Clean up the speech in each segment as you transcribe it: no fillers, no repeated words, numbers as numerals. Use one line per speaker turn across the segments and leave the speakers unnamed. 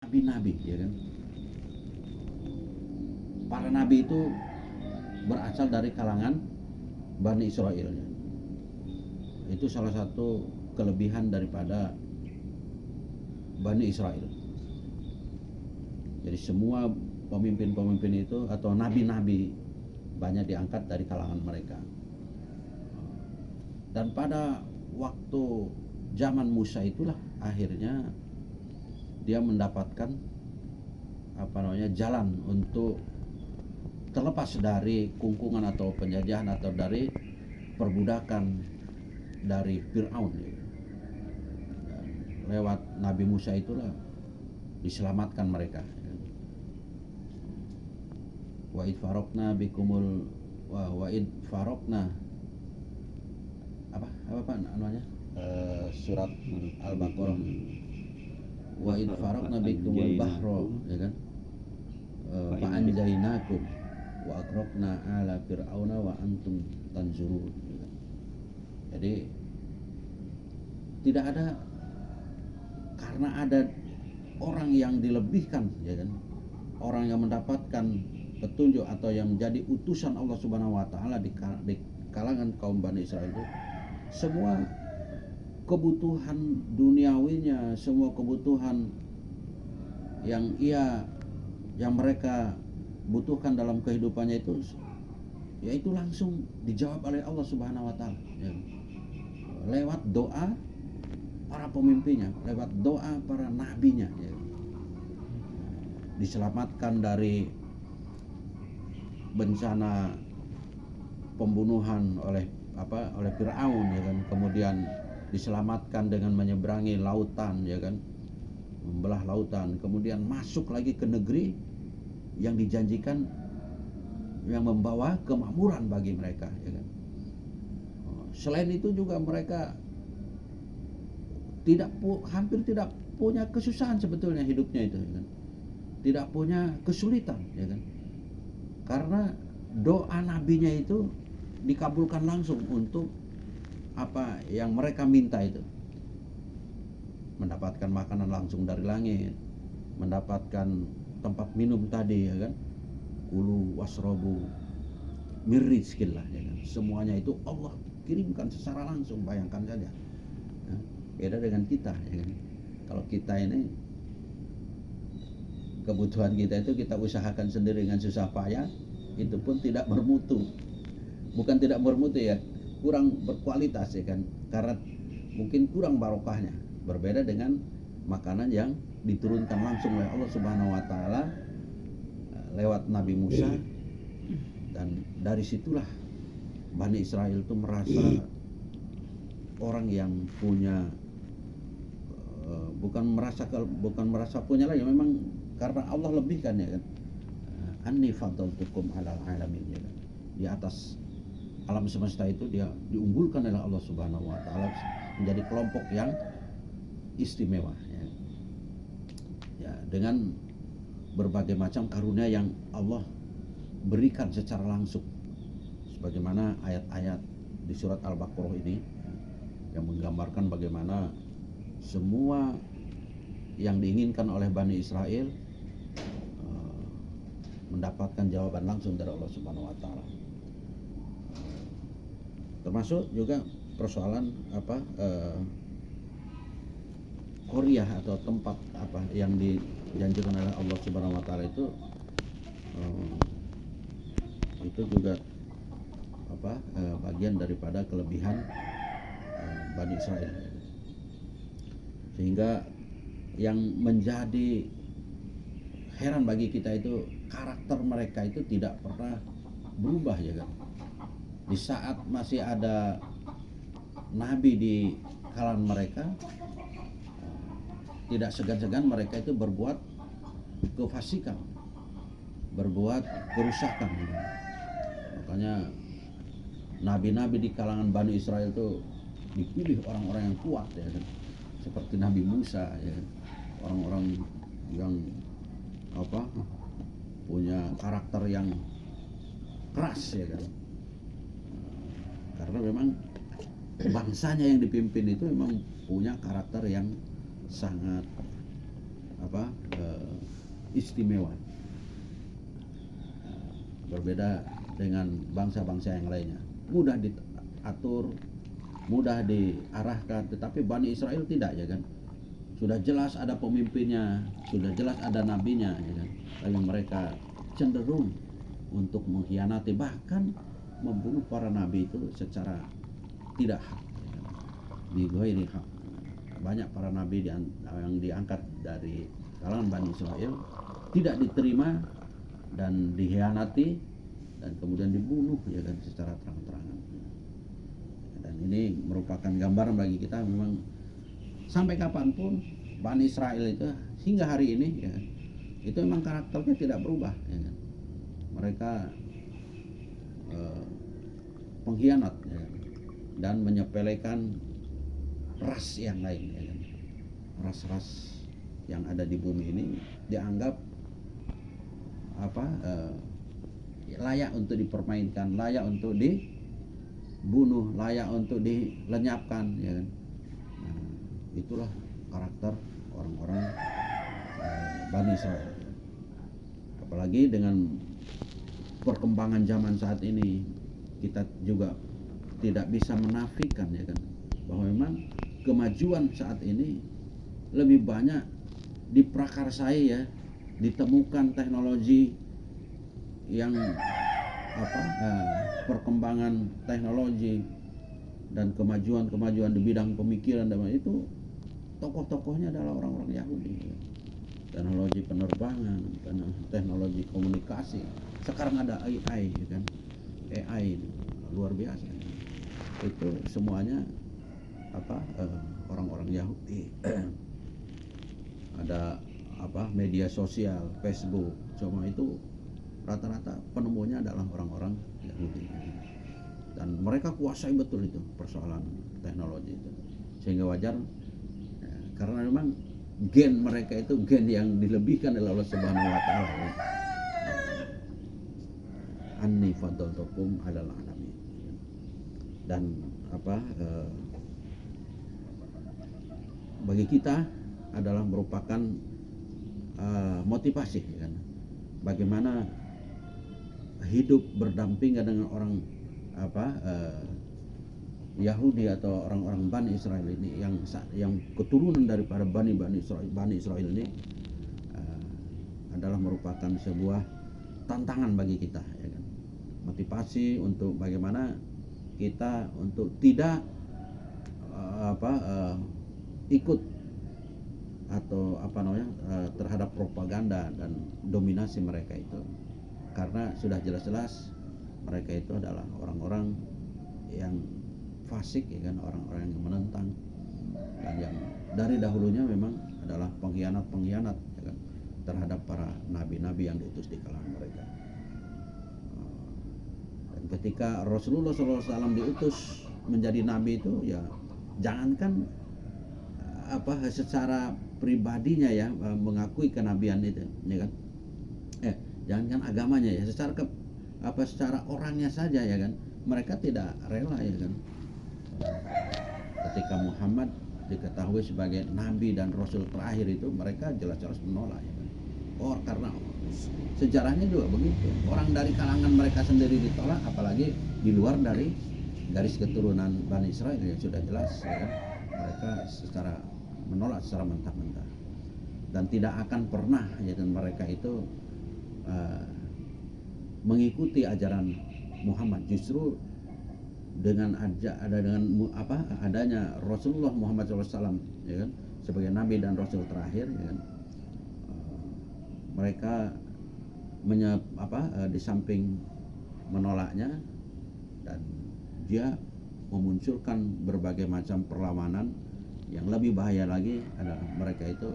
nabi-nabi, ya kan. Para nabi itu berasal dari kalangan Bani Israel. Itu salah satu kelebihan daripada Bani Israel. Jadi semua pemimpin-pemimpin itu atau nabi-nabi banyak diangkat dari kalangan mereka. Dan pada waktu zaman Musa itulah akhirnya dia mendapatkan jalan untuk terlepas dari kungkungan atau penjajahan atau dari perbudakan dari Fir'aun. Lewat Nabi Musa itulah diselamatkan mereka. Wa id faraqna bikumul wa id faraqna apa namanya? Surat Al-Baqarah. Wa id faraqna bikumul bahra, ya kan? Fa anjaynakum wa agraqna ala fir'auna wa antum tanzurun. Jadi tidak ada, karena ada orang yang dilebihkan, ya kan, orang yang mendapatkan petunjuk atau yang menjadi utusan Allah Subhanahu wa taala di kalangan kaum Bani Israel itu, semua kebutuhan duniawinya, semua kebutuhan yang mereka butuhkan dalam kehidupannya itu, yaitu langsung dijawab oleh Allah Subhanahu wa taala, ya, lewat doa para pemimpinnya, lewat doa para nabinya, ya. Diselamatkan dari bencana pembunuhan oleh Fir'aun, ya kan, kemudian diselamatkan dengan menyeberangi lautan, ya kan, membelah lautan, kemudian masuk lagi ke negeri yang dijanjikan, yang membawa kemakmuran bagi mereka, ya kan. Selain itu juga mereka hampir tidak punya kesusahan sebetulnya hidupnya itu, ya kan? Tidak punya kesulitan, ya kan? Karena doa nabinya itu dikabulkan langsung untuk apa yang mereka minta itu. Mendapatkan makanan langsung dari langit, mendapatkan tempat minum tadi, ya kan? Kulu wasrobu mir rizqillah, ya kan? Semuanya itu Allah kirimkan secara langsung, bayangkan saja. Ya, beda dengan kita, ya kan? Kalau kita ini kebutuhan kita itu kita usahakan sendiri dengan susah payah, itu pun tidak bermutu. Bukan tidak bermutu, ya, kurang berkualitas, ya kan, karena mungkin kurang barokahnya. Berbeda dengan makanan yang diturunkan langsung oleh Allah Subhanahu wa taala lewat Nabi Musa. Dan dari situlah Bani Israel itu merasa orang yang punya, bukan merasa punya lagi, memang karena Allah lebihkan, ya kan. Anni faddaltukum alal alamin, ya kan. Di atas alam semesta itu dia diunggulkan oleh Allah Subhanahu wa taala menjadi kelompok yang istimewa, ya. Ya, dengan berbagai macam karunia yang Allah berikan secara langsung, sebagaimana ayat-ayat di surat Al-Baqarah ini yang menggambarkan bagaimana semua yang diinginkan oleh Bani Israel mendapatkan jawaban langsung dari Allah Subhanahu wa taala. Termasuk juga persoalan Qaryah atau tempat yang dijanjikan oleh Allah Subhanahu wa taala itu juga bagian daripada kelebihan Bani Israel. Sehingga yang menjadi heran bagi kita itu karakter mereka itu tidak pernah berubah, ya kan. Di saat masih ada nabi di kalangan mereka, tidak segan-segan mereka itu berbuat kefasikan, berbuat kerusakan. Makanya nabi-nabi di kalangan Bani Israel itu dipilih orang-orang yang kuat, ya kan, seperti Nabi Musa, ya kan? Orang-orang yang punya karakter yang keras, ya kan. Karena memang bangsanya yang dipimpin itu memang punya karakter yang sangat istimewa, berbeda dengan bangsa-bangsa yang lainnya. Mudah diatur, mudah diarahkan, tetapi Bani Israel tidak, ya kan. Sudah jelas ada pemimpinnya, sudah jelas ada nabinya, ya kan. Tapi mereka cenderung untuk mengkhianati, bahkan membunuh para nabi itu secara tidak hak, ya kan. Di ghairi hak. Banyak para nabi yang diangkat dari kalangan Bani Israel tidak diterima dan dikhianati dan kemudian dibunuh, ya kan, secara terang-terangan. Dan ini merupakan gambaran bagi kita memang sampai kapanpun Bani Israel itu hingga hari ini, ya kan, itu memang karakternya tidak berubah, ya kan. Mereka pengkhianat, ya kan, dan menyepelekan ras yang lain, ya kan. Ras-ras yang ada di bumi ini dianggap layak untuk dipermainkan, layak untuk dibunuh, layak untuk dilenyapkan, ya kan. Nah, itulah karakter orang-orang Bani Israel. Apalagi dengan perkembangan zaman saat ini, kita juga tidak bisa menafikan, ya kan, bahwa memang kemajuan saat ini lebih banyak diprakarsai, ya, ditemukan teknologi yang perkembangan teknologi dan kemajuan di bidang pemikiran, dan itu tokoh-tokohnya adalah orang-orang Yahudi. Teknologi penerbangan, teknologi komunikasi. Sekarang ada AI, ya kan. AI luar biasa. Itu semuanya orang-orang Yahudi. Ada media sosial, Facebook, semua itu rata-rata penemunya adalah orang-orang Yahudi. Dan mereka kuasai betul itu persoalan teknologi itu. Sehingga wajar, ya, karena memang gen mereka itu gen yang dilebihkan oleh Allah Subhanahu wa taala. Ya. Anni faddaltukum 'alal alamin. Dan bagi kita adalah merupakan motivasi, ya kan. Bagaimana hidup berdampingan dengan orang Yahudi atau orang-orang Bani Israel ini yang keturunan daripada Bani Israel ini adalah merupakan sebuah tantangan bagi kita, ya kan. Motivasi untuk bagaimana kita untuk tidak ikut atau terhadap propaganda dan dominasi mereka itu, karena sudah jelas-jelas mereka itu adalah orang-orang yang fasik, ya kan, orang-orang yang menentang dan yang dari dahulunya memang adalah pengkhianat, ya kan, terhadap para nabi-nabi yang diutus di kalangan mereka. Dan ketika Rasulullah SAW diutus menjadi nabi itu, ya jangankan secara pribadinya, ya, mengakui kenabian itu, ya kan, jangankan agamanya, ya, secara orangnya saja, ya kan, mereka tidak rela, ya kan. Ketika Muhammad diketahui sebagai nabi dan rasul terakhir itu, mereka jelas-jelas menolak, ya kan. Karena sejarahnya juga begitu, orang dari kalangan mereka sendiri ditolak, apalagi di luar dari garis keturunan Bani Israel, ya sudah jelas, ya kan, mereka menolak secara mentah-mentah. Dan tidak akan pernah, ya kan, mereka itu mengikuti ajaran Muhammad. Justru dengan adanya Rasulullah Muhammad SAW, ya kan, sebagai nabi dan rasul terakhir, ya kan, mereka di samping menolaknya, dan dia memunculkan berbagai macam perlawanan. Yang lebih bahaya lagi adalah mereka itu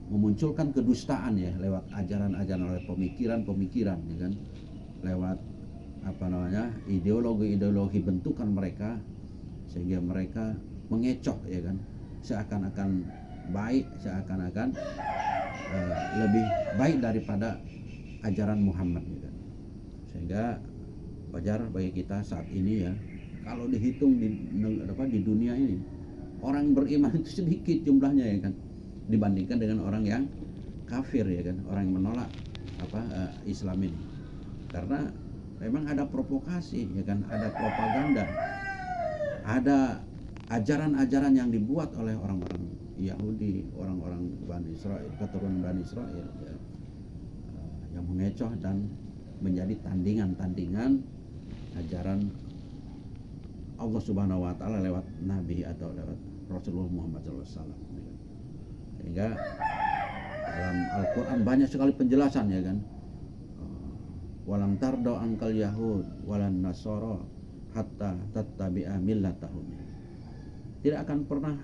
memunculkan kedustaan, ya, lewat ajaran-ajaran, lewat pemikiran, ya kan, lewat ideologi bentukan mereka, sehingga mereka mengecoh, ya kan, seakan-akan baik, seakan-akan lebih baik daripada ajaran Muhammad, ya kan. Sehingga wajar bagi kita saat ini, ya, kalau dihitung di dunia ini, orang beriman itu sedikit jumlahnya, ya kan, dibandingkan dengan orang yang kafir ya kan, orang yang menolak Islam ini, karena memang ada provokasi ya kan, ada propaganda, ada ajaran-ajaran yang dibuat oleh orang-orang Yahudi, orang-orang Bani Israel, keturunan Bani Israel ya, yang mengecoh dan menjadi tandingan-tandingan ajaran Allah Subhanahu wa taala lewat nabi atau lewat Rasulullah Muhammad SAW. Sehingga dalam Al-Qur'an banyak sekali penjelasan ya kan. Walam tardo angkal yahud walan nasara hatta tattabi'a millatahum. Tidak akan pernah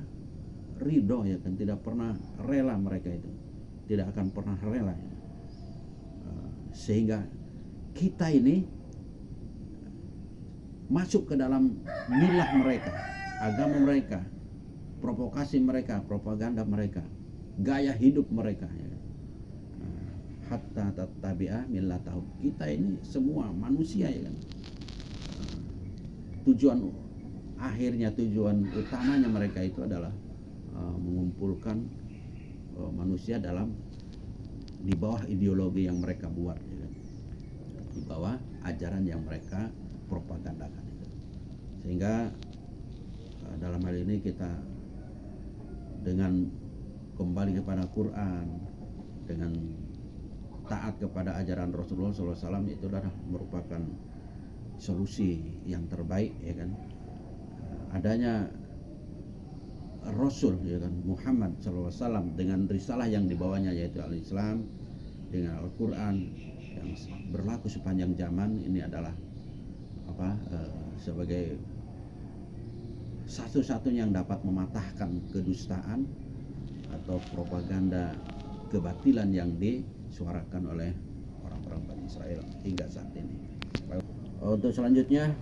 ridho ya kan, tidak pernah rela mereka itu. Tidak akan pernah rela. Sehingga kita ini masuk ke dalam milah mereka, agama mereka, provokasi mereka, propaganda mereka, gaya hidup mereka ya. Hatta tattabi'a millatahum. Kita ini semua manusia ya kan. Tujuan akhirnya, tujuan utamanya mereka itu adalah mengumpulkan manusia di bawah ideologi yang mereka buat ya kan? Di bawah ajaran yang mereka propagandakan itu. Sehingga dalam hal ini kita dengan kembali kepada Quran, dengan taat kepada ajaran Rasulullah SAW, itu adalah merupakan solusi yang terbaik ya kan. Adanya Rasul ya kan, Muhammad SAW dengan risalah yang dibawanya yaitu Al-Islam, dengan Al-Quran yang berlaku sepanjang zaman, ini adalah sebagai satu-satunya yang dapat mematahkan kedustaan atau propaganda kebatilan yang disuarakan oleh orang-orang Bani Israel hingga saat ini. Untuk selanjutnya